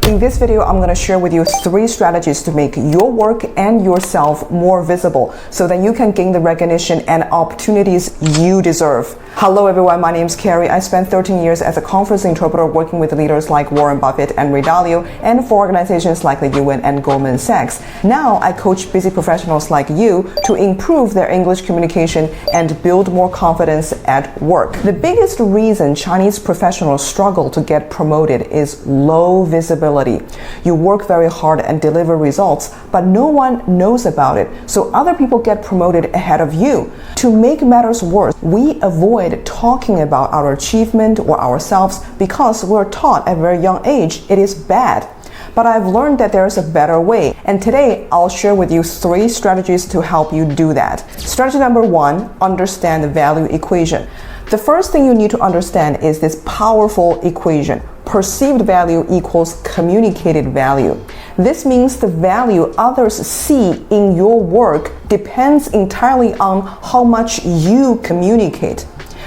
In this video, I'm going to share with you 3 strategies to make your work and yourself more visible so that you can gain the recognition and opportunities you deserve. Hello everyone, my name is Carrie. I spent 13 years as a conference interpreter working with leaders like Warren Buffett and Ray Dalio and for organizations like the UN and Goldman Sachs. Now I coach busy professionals like you to improve their English communication and build more confidence at work. The biggest reason Chinese professionals struggle to get promoted is low visibility. You work very hard and deliver results, but no one knows about it, so other people get promoted ahead of you. To make matters worse, we avoid talking about our achievement or ourselves because we're taught at a very young age it is bad. But I've learned that there's a better way, and today I'll share with you 3 strategies to help you do that. Strategy number 1, understand the value equation. The first thing you need to understand is this powerful equation. Perceived value equals communicated value. This means the value others see in your work depends entirely on how much you communicate.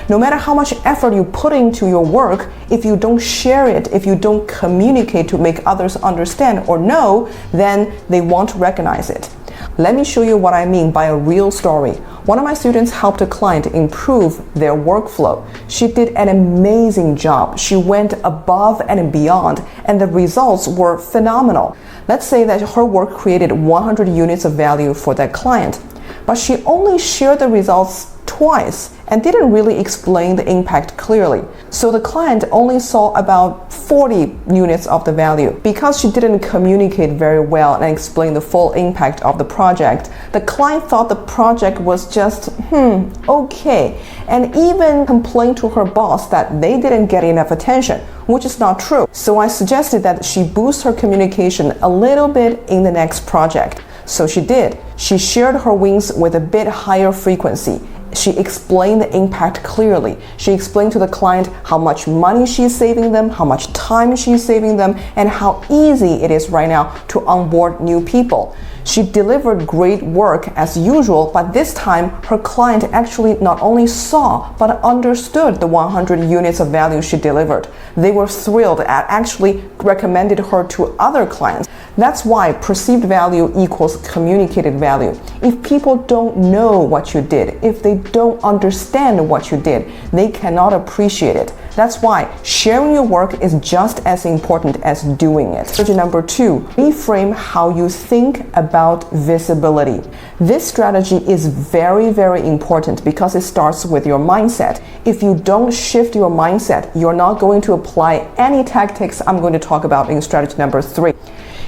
No matter how much effort you put into your work, if you don't share it, if you don't communicate to make others understand or know, then they won't recognize it. Let me show you what I mean by a real story. One of my students helped a client improve their workflow. She did an amazing job. She went above and beyond, and the results were phenomenal. Let's say that her work created 100 units of value for that client, but she only shared the results twice and didn't really explain the impact clearly. So the client only saw about 40 units of the value. Because she didn't communicate very well and explain the full impact of the project, the client thought the project was just, okay, and even complained to her boss that they didn't get enough attention, which is not true. So I suggested that she boost her communication a little bit in the next project. So she did. She shared her wins with a bit higher frequency. She explained the impact clearly. She explained to the client how much money she's saving them, how much time she's saving them, and how easy it is right now to onboard new people. She delivered great work as usual, but this time her client actually not only saw but understood the 100 units of value she delivered. They were thrilled and actually recommended her to other clients. That's why perceived value equals communicated value. If people don't know what you did, if they don't understand what you did, they cannot appreciate it. That's why sharing your work is just as important as doing it. Strategy number 2, reframe how you think about visibility. This strategy is very, very important because it starts with your mindset. If you don't shift your mindset, you're not going to apply any tactics I'm going to talk about in strategy number 3.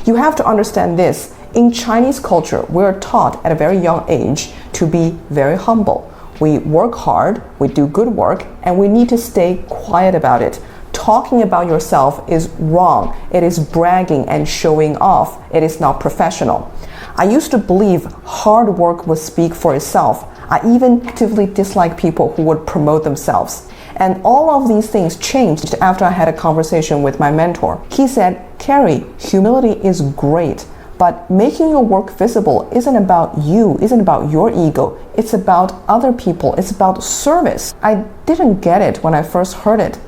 You have to understand this. In Chinese culture, we're taught at a very young age to be very humble. We work hard, we do good work, and we need to stay quiet about it. Talking about yourself is wrong. It is bragging and showing off. It is not professional. I used to believe hard work would speak for itself. I even actively dislike people who would promote themselves. And all of these things changed after I had a conversation with my mentor. He said, Carrie, humility is great, but making your work visible isn't about you, isn't about your ego. It's about other people. It's about service. I didn't get it when I first heard it.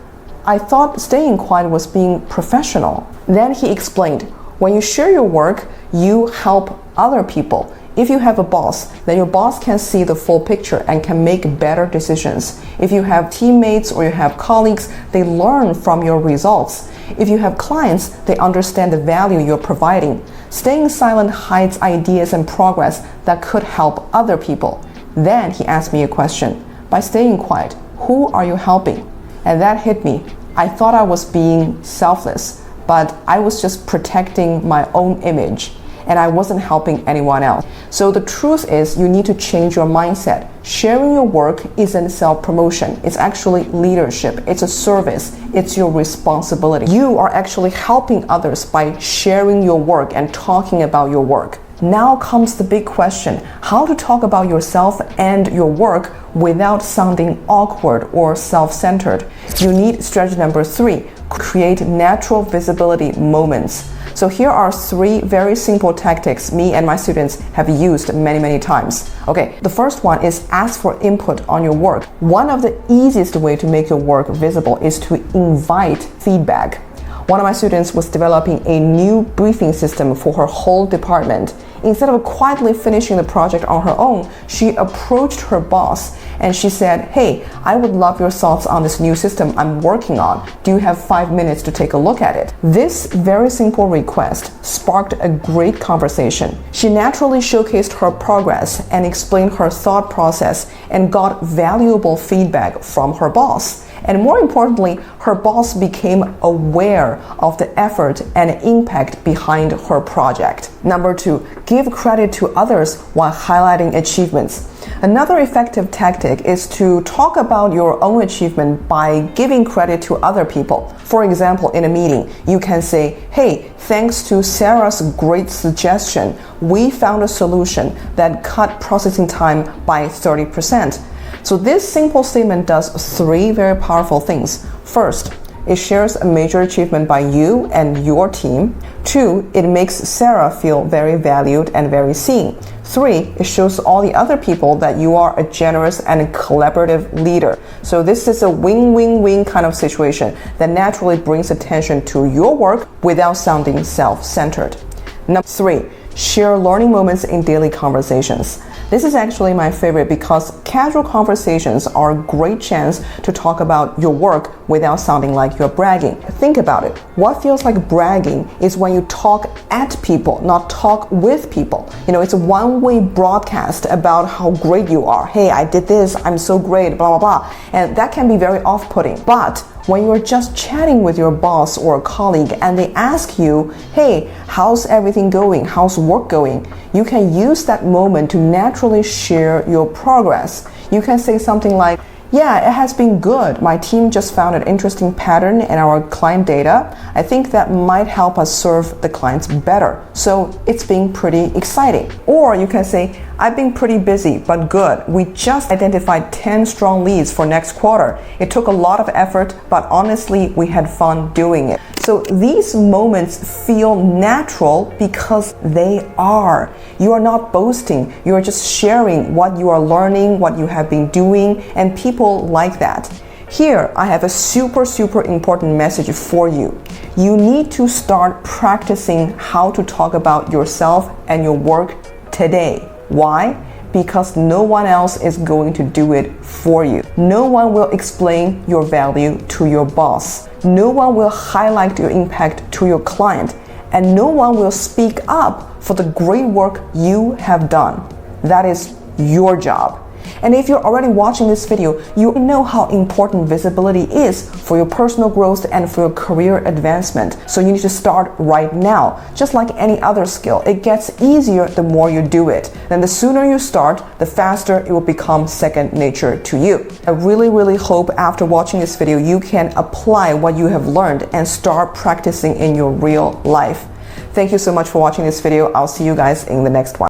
I thought staying quiet was being professional. Then he explained, when you share your work, you help other people. If you have a boss, then your boss can see the full picture and can make better decisions. If you have teammates or you have colleagues, they learn from your results. If you have clients, they understand the value you're providing. Staying silent hides ideas and progress that could help other people. Then he asked me a question. By staying quiet, who are you helping? And that hit me. I thought I was being selfless, but I was just protecting my own image, and I wasn't helping anyone else. So the truth is, you need to change your mindset. Sharing your work isn't self-promotion. It's actually leadership. It's a service. It's your responsibility. You are actually helping others by sharing your work and talking about your work. Now comes the big question, how to talk about yourself and your work without sounding awkward or self-centered. You need strategy number 3, create natural visibility moments. So here are 3 very simple tactics me and my students have used many times. Okay, the first one is ask for input on your work. One of the easiest way to make your work visible is to invite feedback. One of my students was developing a new briefing system for her whole department. Instead of quietly finishing the project on her own, she approached her boss and she said, "Hey, I would love your thoughts on this new system I'm working on. Do you have 5 minutes to take a look at it?" This very simple request sparked a great conversation. She naturally showcased her progress and explained her thought process and got valuable feedback from her boss. And more importantly, her boss became aware of the effort and impact behind her project. Number 2, give credit to others while highlighting achievements. Another effective tactic is to talk about your own achievement by giving credit to other people. For example, in a meeting, you can say, "Hey, thanks to Sarah's great suggestion, we found a solution that cut processing time by 30%. So this simple statement does 3 very powerful things. First, it shares a major achievement by you and your team. 2, it makes Sarah feel very valued and very seen. 3, it shows all the other people that you are a generous and collaborative leader. So this is a win-win-win kind of situation that naturally brings attention to your work without sounding self-centered. Number 3, share learning moments in daily conversations. This is actually my favorite because casual conversations are a great chance to talk about your work without sounding like you're bragging. Think about it. What feels like bragging is when you talk at people, not talk with people. It's a one-way broadcast about how great you are. "Hey, I did this, I'm so great, blah, blah, blah." And that can be very off-putting. But when you're just chatting with your boss or a colleague and they ask you, "Hey, how's everything going? How's work going?" You can use that moment to naturally share your progress. You can say something like, "Yeah, it has been good. My team just found an interesting pattern in our client data. I think that might help us serve the clients better. So it's been pretty exciting." Or you can say, "I've been pretty busy, but good. We just identified 10 strong leads for next quarter. It took a lot of effort, but honestly, we had fun doing it." So these moments feel natural because they are. You are not boasting. You are just sharing what you are learning, what you have been doing, and people like that. Here, I have a super important message for you. You need to start practicing how to talk about yourself and your work today. Why? Because no one else is going to do it for you. No one will explain your value to your boss. No one will highlight your impact to your client. And no one will speak up for the great work you have done. That is your job. And if you're already watching this video, you know how important visibility is for your personal growth and for your career advancement. So you need to start right now. Just like any other skill, it gets easier the more you do it. And the sooner you start, the faster it will become second nature to you. I really hope after watching this video, you can apply what you have learned and start practicing in your real life. Thank you so much for watching this video. I'll see you guys in the next one.